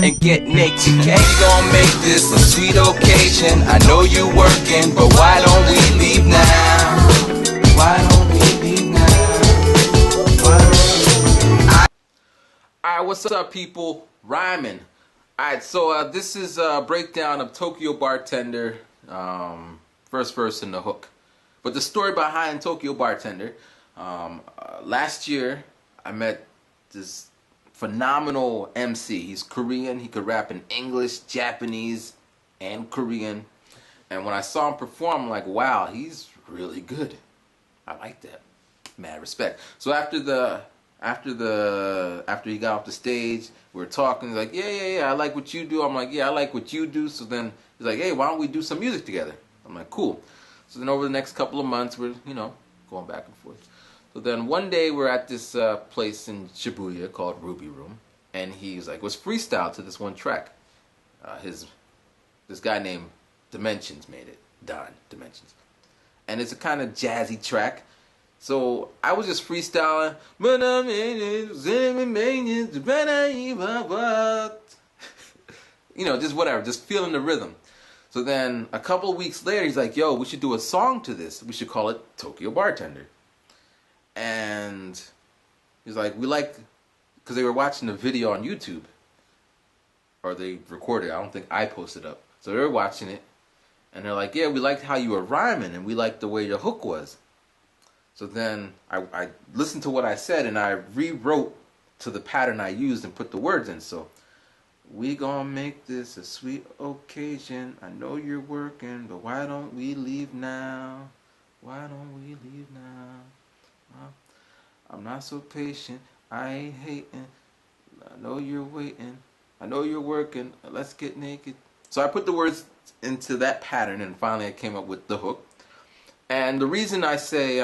and get naked. We gon' make this a sweet occasion. I know you working, but why don't we leave now? Why don't we leave now? Why don't we... Alright, what's up, people? Rhyming. Alright, so this is a breakdown of Tokyo Bartender, first verse in the hook. But the story behind Tokyo Bartender, last year I met this phenomenal MC. He's Korean. He could rap in English, Japanese, and Korean. And when I saw him perform, I'm like, wow, he's really good. I like that. Mad respect. So after he got off the stage, we were talking. He's like, yeah, I like what you do. I'm like, yeah, I like what you do. So then he's like, hey, why don't we do some music together? I'm like, cool. So then over the next couple of months, we're, going back and forth. So then one day we're at this place in Shibuya called Ruby Room, and he's like, was freestyle to this one track. This guy named Dimensions made it. Don Dimensions. And it's a kind of jazzy track. So I was just freestyling. Just whatever, just feeling the rhythm. So then a couple of weeks later, he's like, yo, we should do a song to this. We should call it Tokyo Bartender. And he's like, because they were watching the video on YouTube. Or they recorded it. I don't think I posted up. So they were watching it. And they're like, yeah, we liked how you were rhyming. And we liked the way your hook was. So then I listened to what I said. And I rewrote to the pattern I used and put the words in. So, we gonna make this a sweet occasion. I know you're working, but why don't we leave now? Why don't we leave now? I'm not so patient. I ain't hating. I know you're waiting. I know you're working. Let's get naked. So I put the words into that pattern, and finally I came up with the hook. And the reason I say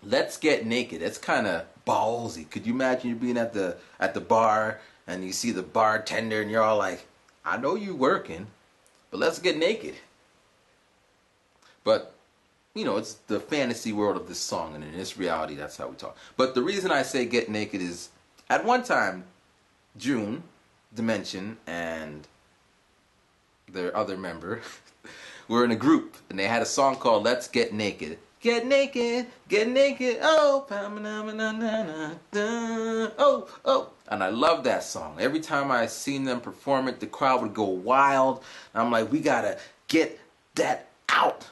let's get naked, it's kind of ballsy. Could you imagine you being at the bar and you see the bartender and you're all like, I know you working, but let's get naked. But, it's the fantasy world of this song, and in this reality, that's how we talk. But the reason I say get naked is, at one time, June, Dimension, and their other member were in a group, and they had a song called Let's Get Naked. Get naked, oh, oh. And I love that song. Every time I seen them perform it, the crowd would go wild. And I'm like, we gotta get that out.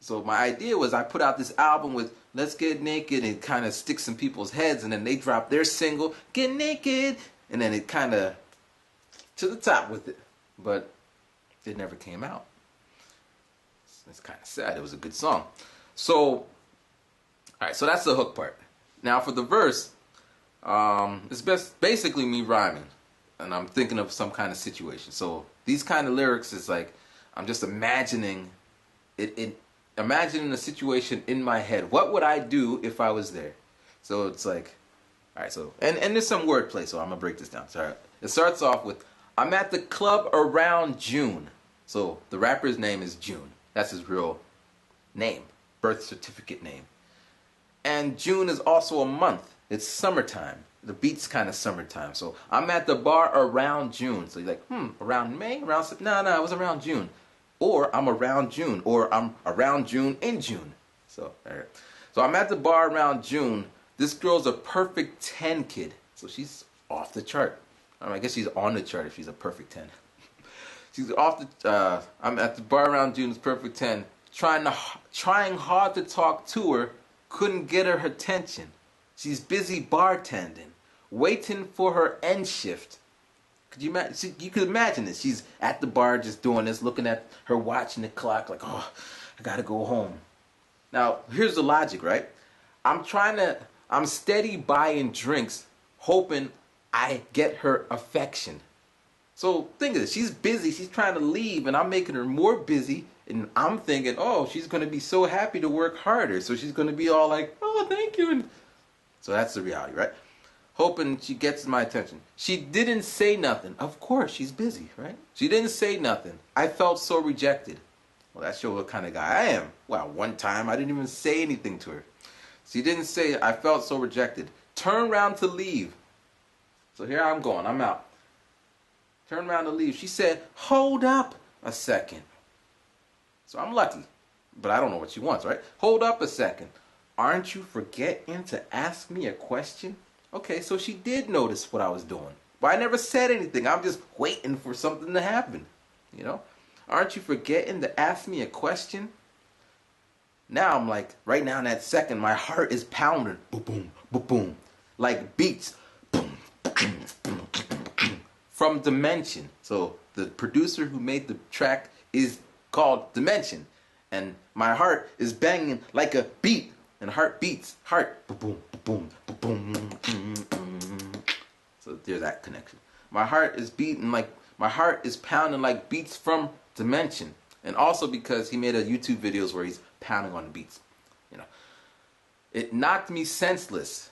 So my idea was I put out this album with Let's Get Naked and kind of sticks in people's heads, and then they drop their single, Get Naked, and then it kind of to the top with it. But it never came out. It's kind of sad. It was a good song. So, alright, so that's the hook part. Now for the verse, it's basically me rhyming, and I'm thinking of some kind of situation. So these kind of lyrics is like, I'm just imagining imagining a situation in my head. What would I do if I was there? So it's like, alright, so, and there's some wordplay, so I'm gonna break this down. So, alright, it starts off with, I'm at the club around June. So the rapper's name is June. That's his real name. Birth certificate name. And June is also a month. It's summertime. The beat's kind of summertime. So I'm at the bar around June. So you're like, around May? Around September? No, it was around June. Or I'm around June. Or I'm around June in June. So, all right. So I'm at the bar around June. This girl's a perfect 10 kid. So she's off the chart. I guess she's on the chart if she's a perfect 10. She's off the, I'm at the bar around June. It's perfect 10. Trying hard to talk to her, couldn't get her attention. She's busy bartending, waiting for her end shift. Could you imagine? You could imagine this. She's at the bar just doing this, looking at her watch and the clock, like, oh, I gotta go home. Now, here's the logic, right? I'm steady buying drinks, hoping I get her affection. So think of this. She's busy. She's trying to leave, and I'm making her more busy. And I'm thinking, oh, she's going to be so happy to work harder. So she's going to be all like, oh, thank you. And so that's the reality, right? Hoping she gets my attention. She didn't say nothing. Of course, she's busy, right? She didn't say nothing. I felt so rejected. Well, that shows what kind of guy I am. Well, one time I didn't even say anything to her. She didn't say, I felt so rejected. Turn around to leave. So here I'm going. I'm out. Turned around to leave. She said, hold up a second. So I'm lucky, but I don't know what she wants, right? Hold up a second. Aren't you forgetting to ask me a question? Okay, so she did notice what I was doing. But I never said anything. I'm just waiting for something to happen. You know? Aren't you forgetting to ask me a question? Now I'm like, right now in that second, my heart is pounding. Boom, boom, boom, boom. Like beats. Boom, boom, boom, boom. From Dimension. So the producer who made the track is called Dimension. And my heart is banging like a beat. And heart beats. Heart. Boom, boom, boom, boom, boom. So there's that connection. My heart is beating like, my heart is pounding like beats from Dimension. And also because he made a YouTube videos where he's pounding on the beats. You know. It knocked me senseless.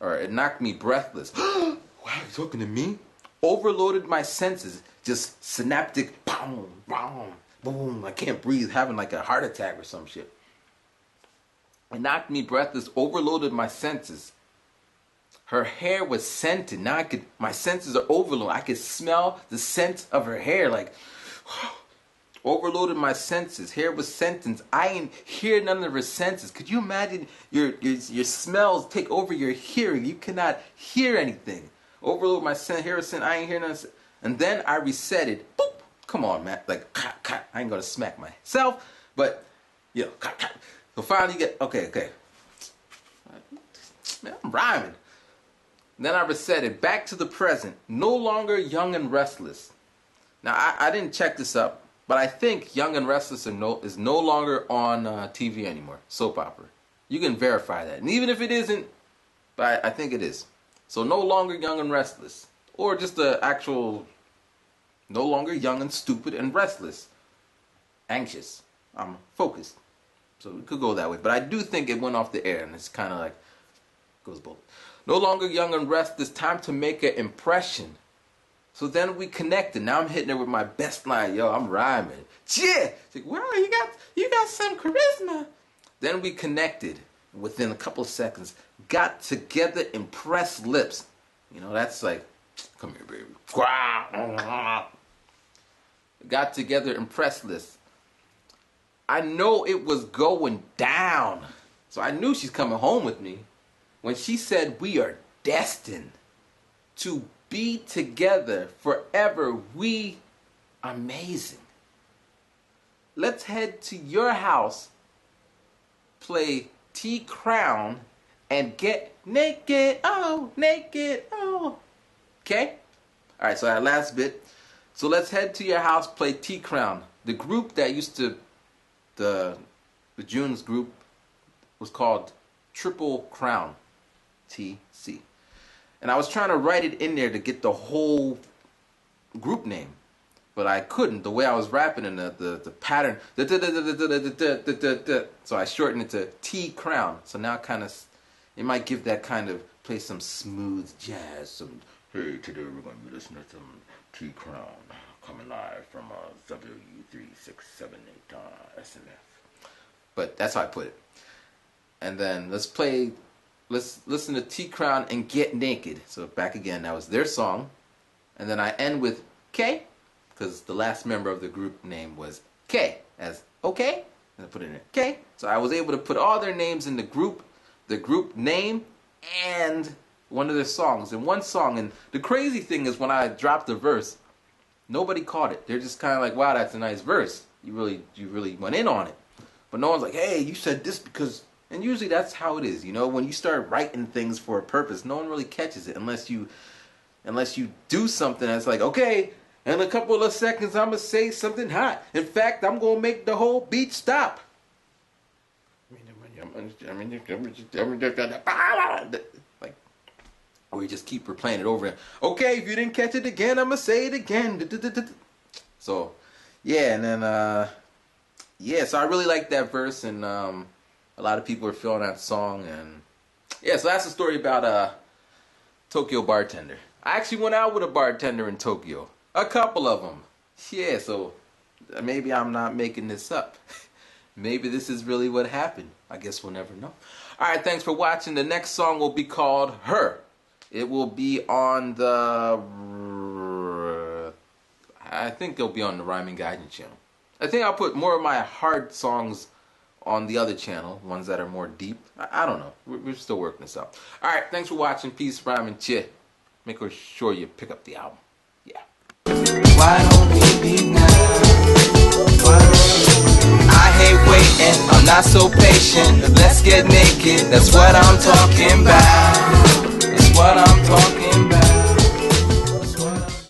Or it knocked me breathless. Wow, you talking to me? Overloaded my senses. Just synaptic. Boom, boom, boom. I can't breathe. Having like a heart attack or some shit. It knocked me breathless. Overloaded my senses. Her hair was scented. Now my senses are overloaded. I could smell the scent of her hair. Like, overloaded my senses. Hair was sentence. I ain't hear none of her senses. Could you imagine your smells take over your hearing? You cannot hear anything. Overload my hair was sentence. I ain't hear none. And then I reset it. Boop. Come on, man. Like, I ain't gonna smack myself, but you know, so finally you get okay. Man, I'm rhyming. Then I reset it back to the present. No longer young and restless. Now I didn't check this up. But I think Young and Restless is no longer on TV anymore. Soap opera. You can verify that. And even if it isn't, but I think it is. So no longer Young and Restless. Or just the actual, no longer young and stupid and restless. Anxious. I'm focused. So we could go that way. But I do think it went off the air. And it's kind of like, goes both. No longer young and restless. Time to make an impression. So then we connected. Now I'm hitting it with my best line. Yo, I'm rhyming. Yeah. It's like, wow, you got some charisma. Then we connected within a couple of seconds. Got together, impressed lips. You know, that's like, come here, baby. Got together, impressed lips. I know it was going down. So I knew she's coming home with me. When she said we are destined to be together forever, we amazing. Let's head to your house, play T-Crown, and get naked, oh, naked, oh. Okay? Alright, so that last bit. So let's head to your house, play T-Crown. The group that used to, the June's group was called Triple Crown, TC. And I was trying to write it in there to get the whole group name. But I couldn't. The way I was rapping and the pattern. So I shortened it to T Crown. So now kind of, it might give that kind of, play some smooth jazz. Some, hey, today we're going to be listening to some T Crown. Coming live from W3678 SMF. But that's how I put it. And then let's listen to T-Crown and Get Naked. So back again, that was their song. And then I end with K, because the last member of the group name was K, as okay. And I put it in there, K. So I was able to put all their names in the group name, and one of their songs in one song. And the crazy thing is when I dropped the verse, nobody caught it. They're just kind of like, wow, that's a nice verse. You really went in on it. But no one's like, hey, you said this because... And usually that's how it is, you know. When you start writing things for a purpose, no one really catches it unless you do something that's like, okay, in a couple of seconds I'm gonna say something hot. In fact, I'm gonna make the whole beat stop. Like, or you just keep replaying it over. Okay, if you didn't catch it again, I'm gonna say it again. So, yeah, and then yeah, so I really like that verse, and a lot of people are feeling that song, and yeah, so that's the story about Tokyo Bartender. I actually went out with a bartender in Tokyo. A couple of them. Yeah, so maybe I'm not making this up. Maybe this is really what happened. I guess we'll never know. Alright, thanks for watching. The next song will be called Her. It will be on the I think they'll be on the Rhyming Guidance channel. I think I'll put more of my hard songs on the other channel, ones that are more deep. I don't know. We're still working this out. Alright, thanks for watching. Peace, rhyme, and chit. Make sure you pick up the album. Yeah. Why don't we be now? I hate waiting, I'm not so patient. Let's get naked, that's what I'm talking about. That's what I'm talking about.